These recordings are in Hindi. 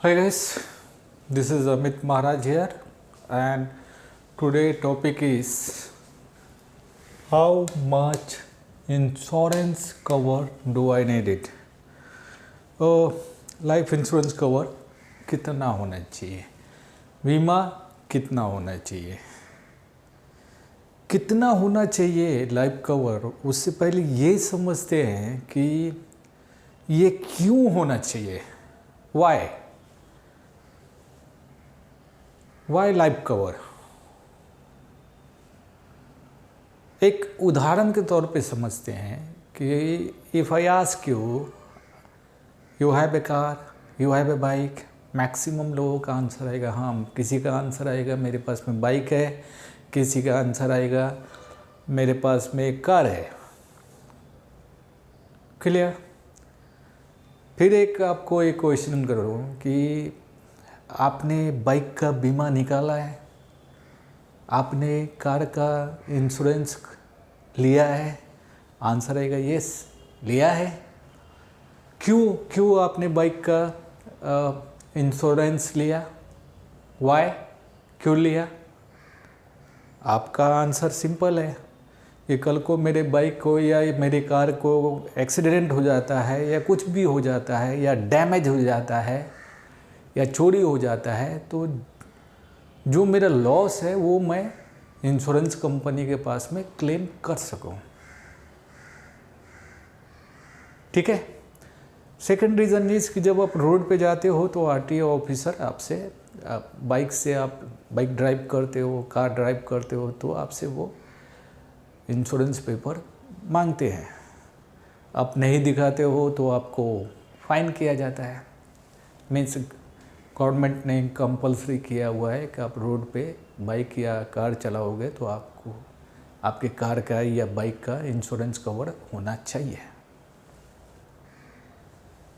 Hi guys, this is Amit Maharaj here, and today topic is how much insurance cover do I need it? Life insurance cover कितना होना चाहिए, बीमा कितना होना चाहिए, कितना होना चाहिए लाइफ कवर। उससे पहले ये समझते हैं कि ये क्यों होना चाहिए, वाई लाइफ कवर। एक उदाहरण के तौर पे समझते हैं कि if I ask you have a car, you have a bike, maximum लोगों का आंसर आएगा हाँ। किसी का आंसर आएगा मेरे पास में बाइक है, किसी का आंसर आएगा मेरे पास में एक कार है। क्लियर? फिर एक आपको एक क्वेश्चन करूँ कि आपने बाइक का बीमा निकाला है, आपने कार का इंश्योरेंस लिया है? आंसर आएगा यस, लिया है। क्यों आपने बाइक का इंश्योरेंस लिया, वाई, क्यों लिया? आपका आंसर सिंपल है कि कल को मेरे बाइक को या मेरी कार को एक्सीडेंट हो जाता है या कुछ भी हो जाता है या डैमेज हो जाता है या चोरी हो जाता है, तो जो मेरा लॉस है वो मैं इंश्योरेंस कंपनी के पास में क्लेम कर सकूं। ठीक है। सेकंड रीज़न इज़ कि जब आप रोड पे जाते हो तो आरटीओ ऑफिसर आपसे आप बाइक ड्राइव करते हो, कार ड्राइव करते हो, तो आपसे वो इंश्योरेंस पेपर मांगते हैं। आप नहीं दिखाते हो तो आपको फाइन किया जाता है। मीन्स गवर्नमेंट ने कंपलसरी किया हुआ है कि आप रोड पे बाइक या कार चलाओगे तो आपको आपके कार का या बाइक का इंश्योरेंस कवर होना चाहिए।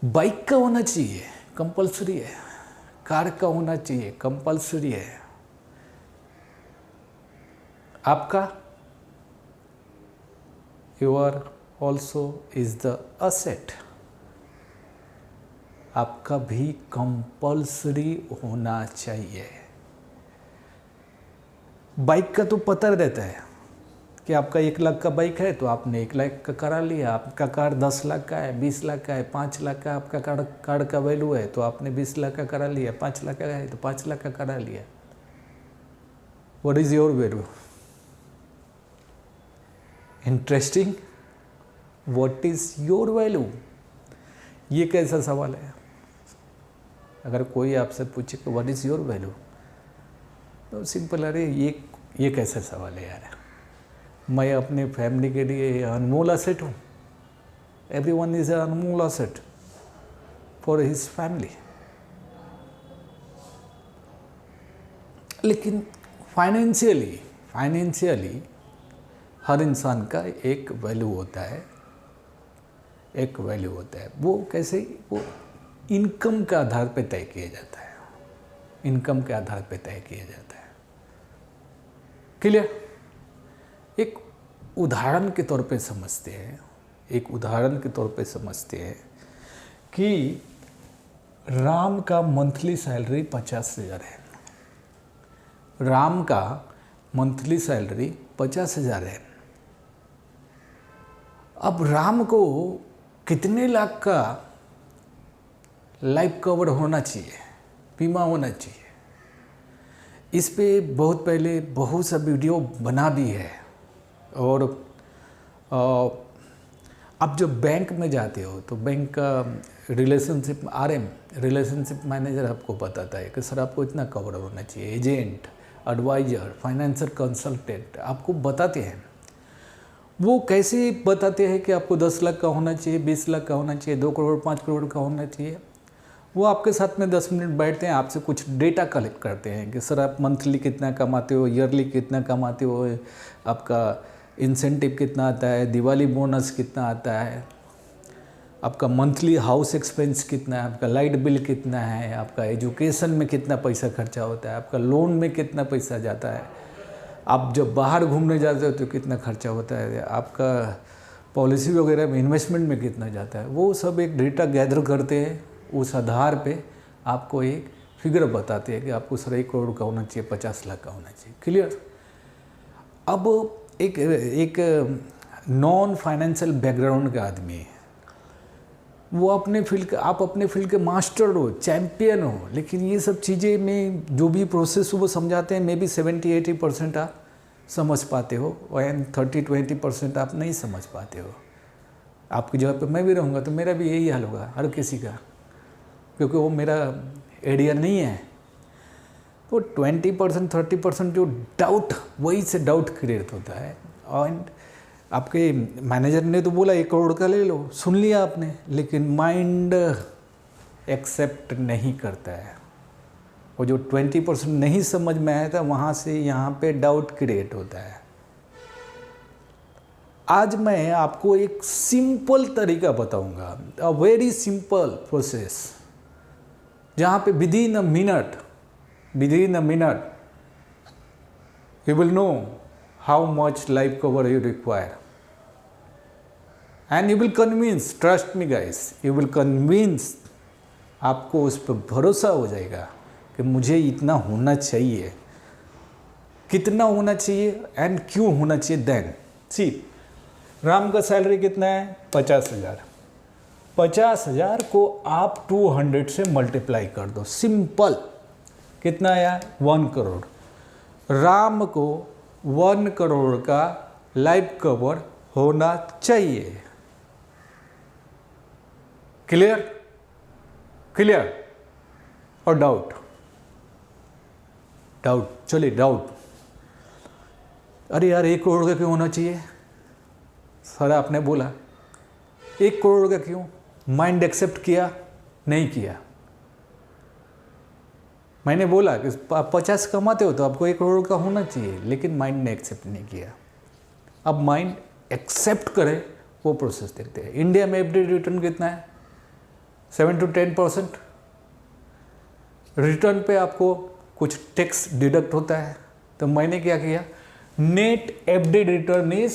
बाइक का होना चाहिए, कंपलसरी है। कार का होना चाहिए, कंपलसरी है। आपका your also is the asset, आपका भी कंपलसरी होना चाहिए। बाइक का तो पता रहता है कि आपका 1 लाख का बाइक है तो आपने 1 लाख का करा लिया। आपका कार 10 लाख का है, 20 लाख का है, 5 लाख का आपका कार का वैल्यू है तो आपने 20 लाख का करा लिया। 5 लाख का है तो 5 लाख का करा लिया। What is your value? Interesting. What is your value? ये कैसा सवाल है? अगर कोई आपसे पूछे कि व्हाट इज़ योर वैल्यू, तो सिंपल, अरे ये कैसा सवाल है यार। मैं अपने फैमिली के लिए अनमोल असेट हूँ। Everyone is a Anmol asset for his family. लेकिन फाइनेंशियली हर इंसान का एक वैल्यू होता है, वो कैसे? वो इनकम के आधार पे तय किया जाता है। इनकम के आधार पे तय किया जाता है। क्लियर? एक उदाहरण के तौर पे समझते हैं कि राम का मंथली सैलरी 50,000 है। राम का मंथली सैलरी 50,000 है। अब राम को कितने लाख का लाइफ कवर होना चाहिए, बीमा होना चाहिए? इस पे बहुत पहले बहुत सा वीडियो बना भी है। और अब जब बैंक में जाते हो तो बैंक का रिलेशनशिप रिलेशनशिप मैनेजर आपको बताता है कि सर आपको इतना कवर होना चाहिए। एजेंट, एडवाइज़र, फाइनेंशियल कंसल्टेंट आपको बताते हैं। वो कैसे बताते हैं कि आपको 10 लाख का होना चाहिए, 20 लाख का होना चाहिए, 2 करोड़ 5 करोड़ का होना चाहिए? वो आपके साथ में 10 मिनट बैठते हैं, आपसे कुछ डेटा कलेक्ट करते हैं कि सर आप मंथली कितना कमाते हो, ईयरली कितना कमाते हो, आपका इंसेंटिव कितना आता है, दिवाली बोनस कितना आता है, आपका मंथली हाउस एक्सपेंस कितना है, आपका लाइट बिल कितना है, आपका एजुकेशन में कितना पैसा खर्चा होता है, आपका लोन में कितना पैसा जाता है, आप जब बाहर घूमने जाते हो तो कितना खर्चा होता है, आपका पॉलिसी वगैरह में इन्वेस्टमेंट में कितना जाता है। वो सब एक डेटा गैदर करते हैं। उस आधार पे आपको एक फिगर बताते हैं कि आपको 1.5 करोड़ का होना चाहिए, 50 लाख का होना चाहिए। क्लियर। अब एक नॉन फाइनेंशियल बैकग्राउंड का आदमी है, वो अपने फील्ड के, आप अपने फील्ड के मास्टर हो, चैम्पियन हो, लेकिन ये सब चीज़ें में जो भी प्रोसेस वो समझाते हैं, मे बी 70-80% आप समझ पाते हो और 30-20% आप नहीं समझ पाते हो। आपकी जगह पे मैं भी रहूँगा तो मेरा भी यही हाल होगा, हर किसी का, क्योंकि वो मेरा एरिया नहीं है। तो 20% 30% जो डाउट, वही से डाउट क्रिएट होता है। और आपके मैनेजर ने तो बोला 1 करोड़ का ले लो, सुन लिया आपने, लेकिन माइंड एक्सेप्ट नहीं करता है। वो जो 20% नहीं समझ में आया था, वहाँ से यहाँ पे डाउट क्रिएट होता है। आज मैं आपको एक सिंपल तरीका बताऊंगा, अ वेरी सिंपल प्रोसेस, जहाँ पे within a minute you will know how much life cover you require and you will convince, trust me guys, you will convince, आपको उस पर भरोसा हो जाएगा कि मुझे इतना होना चाहिए, कितना होना चाहिए एंड क्यों होना चाहिए। देन सी, राम का सैलरी कितना है? 50,000। 50,000 को आप 200 से मल्टीप्लाई कर दो, सिंपल। कितना आया? 1 करोड़। राम को 1 करोड़ का लाइफ कवर होना चाहिए। क्लियर? क्लियर? और डाउट? चलिए डाउट। अरे यार 1 करोड़ का क्यों होना चाहिए? सर आपने बोला 1 करोड़ का क्यों? माइंड एक्सेप्ट किया? नहीं किया। मैंने बोला कि आप 50 कमाते हो तो आपको 1 करोड़ का होना चाहिए, लेकिन माइंड ने एक्सेप्ट नहीं किया। अब माइंड एक्सेप्ट करे, वो प्रोसेस देखते हैं। इंडिया में एफडी रिटर्न कितना है? 7 to 10%। रिटर्न पे आपको कुछ टैक्स डिडक्ट होता है। तो मैंने क्या किया, net FD return is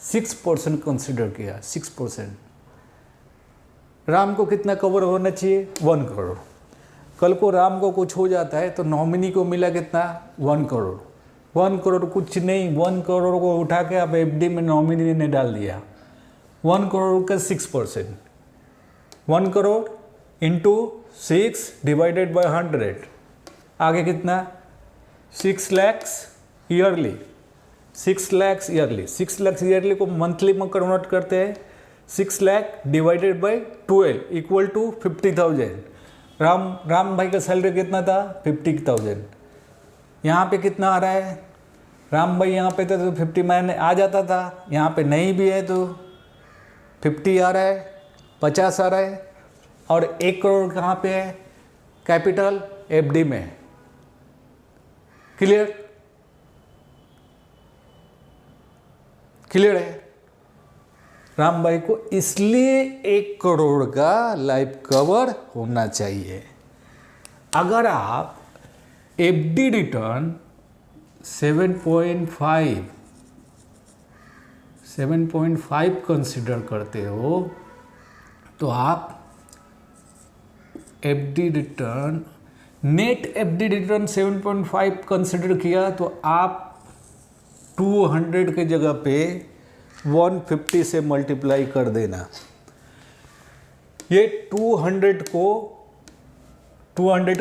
6% consider किया, 6%। राम को कितना कवर होना चाहिए? 1 करोड़। कल को राम को कुछ हो जाता है तो नॉमिनी को मिला कितना? 1 करोड़। 1 करोड़ कुछ नहीं, 1 करोड़ को उठा के आप एफडी में नॉमिनी ने डाल दिया। 1 करोड़ का 6%, 1 करोड़ इंटू 6 डिवाइडेड बाय 100, आगे कितना? 6 lakh yearly. 6 lakh yearly, 6 lakh yearly को मंथली में कन्वर्ट करते हैं। 6 lakh divided by 12 equal to 50,000। Ram भाई का सैलरी कितना था? 50,000। यहाँ पे कितना आ रहा है? राम भाई यहाँ पे तो 50 मैंने आ जाता था, यहाँ पे नहीं भी है तो 50 आ रहा है, 50 आ रहा है। और 1 करोड़ कहाँ पे है? कैपिटल एफडी में। क्लियर? क्लियर है? राम भाई को इसलिए 1 करोड़ का लाइफ कवर होना चाहिए। अगर आप एफडी रिटर्न 7.5 कंसिडर करते हो तो आप FD return, net FD return 7.5 consider किया तो आप 200 के जगह पे 150 से मल्टीप्लाई कर देना। ये 200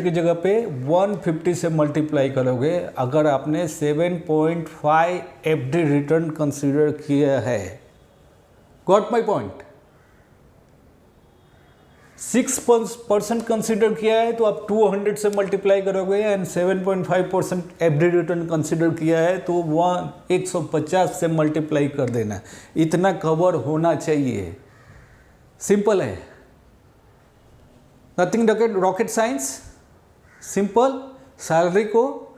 की जगह पे 150 से मल्टीप्लाई करोगे अगर आपने 7.5 एफडी रिटर्न कंसीडर किया है। Got my point? 6% कंसीडर किया है तो आप 200 से मल्टीप्लाई करोगे, एंड 7.5% एफडी रिटर्न कंसीडर किया है तो 150 से मल्टीप्लाई कर देना। इतना कवर होना चाहिए। सिंपल है, nothing rocket science, simple. Salary को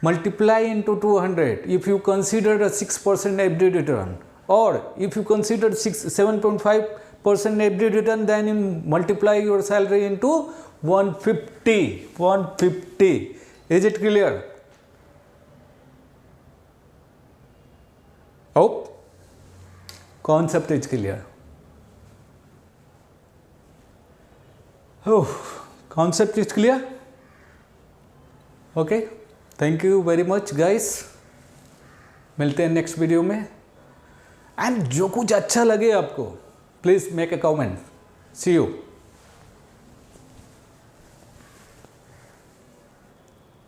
multiply into 200 if you consider a 6% FD return, और if you consider 7.5% FD return, then you multiply your salary into 150. Is it clear? Hope concept is clear. Oh, concept is clear? Okay, thank you very much guys, मिलते हैं नेक्स्ट वीडियो में। एंड जो कुछ अच्छा लगे आपको please make a comment. See you.